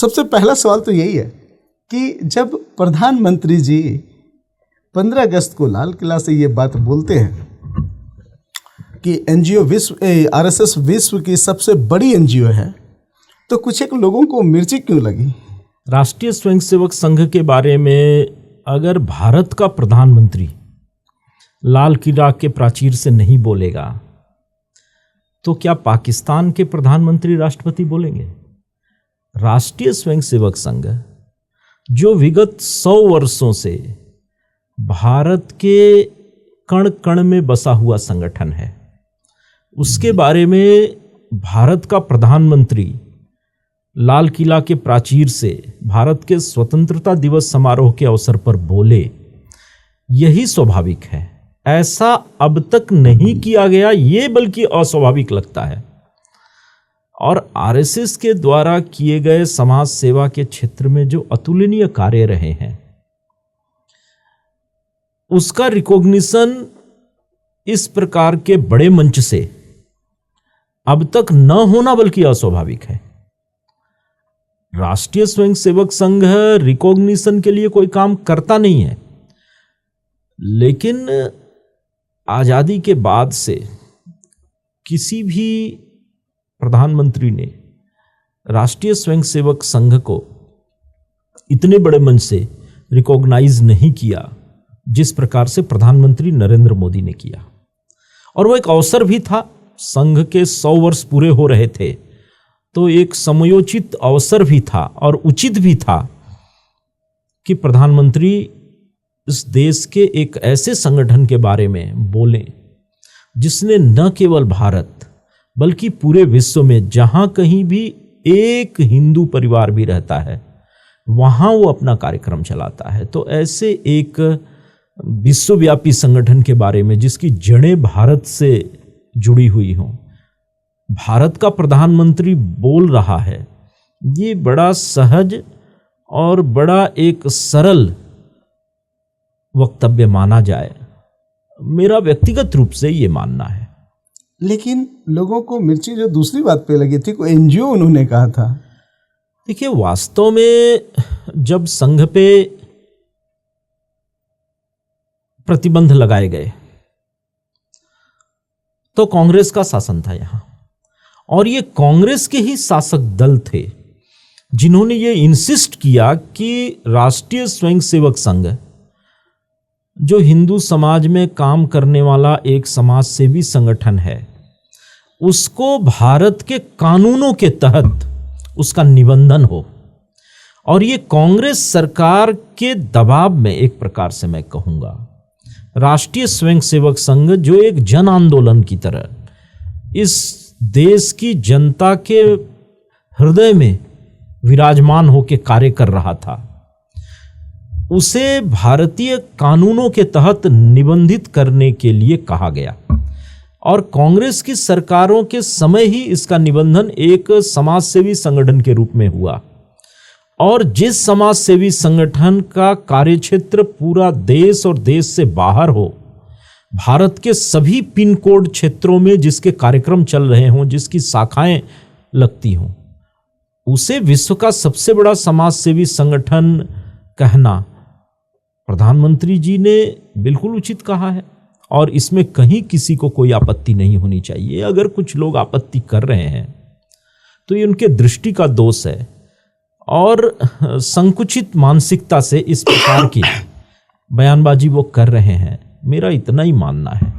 सबसे पहला सवाल तो यही है कि जब प्रधानमंत्री जी 15 अगस्त को लाल किला से ये बात बोलते हैं कि एनजीओ आरएसएस विश्व की सबसे बड़ी एनजीओ है, तो कुछ एक लोगों को मिर्ची क्यों लगी? राष्ट्रीय स्वयंसेवक संघ के बारे में अगर भारत का प्रधानमंत्री लाल किला के प्राचीर से नहीं बोलेगा तो क्या पाकिस्तान के प्रधानमंत्री राष्ट्रपति बोलेंगे? राष्ट्रीय स्वयंसेवक संघ जो विगत 100 वर्षों से भारत के कण कण में बसा हुआ संगठन है, उसके बारे में भारत का प्रधानमंत्री लाल किला के प्राचीर से भारत के स्वतंत्रता दिवस समारोह के अवसर पर बोले, यही स्वाभाविक है। ऐसा अब तक नहीं किया गया, ये बल्कि अस्वाभाविक लगता है। और आरएसएस के द्वारा किए गए समाज सेवा के क्षेत्र में जो अतुलनीय कार्य रहे हैं, उसका रिकॉग्निशन इस प्रकार के बड़े मंच से अब तक न होना बल्कि अस्वाभाविक है। राष्ट्रीय स्वयंसेवक संघ रिकॉग्निशन के लिए कोई काम करता नहीं है, लेकिन आजादी के बाद से किसी भी प्रधानमंत्री ने राष्ट्रीय स्वयंसेवक संघ को इतने बड़े मंच से रिकॉग्नाइज नहीं किया जिस प्रकार से प्रधानमंत्री नरेंद्र मोदी ने किया। और वो एक अवसर भी था, संघ के 100 वर्ष पूरे हो रहे थे, तो एक समयोचित अवसर भी था और उचित भी था कि प्रधानमंत्री इस देश के एक ऐसे संगठन के बारे में बोलें जिसने न केवल भारत बल्कि पूरे विश्व में जहां कहीं भी एक हिंदू परिवार भी रहता है वहां वो अपना कार्यक्रम चलाता है। तो ऐसे एक विश्वव्यापी संगठन के बारे में जिसकी जड़ें भारत से जुड़ी हुई हों, भारत का प्रधानमंत्री बोल रहा है, ये बड़ा सहज और बड़ा एक सरल वक्तव्य माना जाए। मेरा व्यक्तिगत रूप से ये मानना है। लेकिन लोगों को मिर्ची जो दूसरी बात पे लगी थी, कोई एनजीओ उन्होंने कहा था। देखिए, वास्तव में जब संघ पे प्रतिबंध लगाए गए तो कांग्रेस का शासन था यहां, और ये कांग्रेस के ही शासक दल थे जिन्होंने ये इंसिस्ट किया कि राष्ट्रीय स्वयंसेवक संघ जो हिंदू समाज में काम करने वाला एक समाज सेवी संगठन है, उसको भारत के कानूनों के तहत उसका निबंधन हो। और ये कांग्रेस सरकार के दबाव में, एक प्रकार से मैं कहूंगा, राष्ट्रीय स्वयंसेवक संघ जो एक जन आंदोलन की तरह इस देश की जनता के हृदय में विराजमान होकर कार्य कर रहा था, उसे भारतीय कानूनों के तहत निबंधित करने के लिए कहा गया। और कांग्रेस की सरकारों के समय ही इसका निबंधन एक समाज सेवी संगठन के रूप में हुआ। और जिस समाज सेवी संगठन का कार्यक्षेत्र पूरा देश और देश से बाहर हो, भारत के सभी पिन कोड क्षेत्रों में जिसके कार्यक्रम चल रहे हों, जिसकी शाखाएं लगती हों, उसे विश्व का सबसे बड़ा समाज सेवी संगठन कहना प्रधानमंत्री जी ने बिल्कुल उचित कहा है। और इसमें कहीं किसी को कोई आपत्ति नहीं होनी चाहिए। अगर कुछ लोग आपत्ति कर रहे हैं तो ये उनके दृष्टि का दोष है और संकुचित मानसिकता से इस प्रकार की बयानबाजी वो कर रहे हैं, मेरा इतना ही मानना है।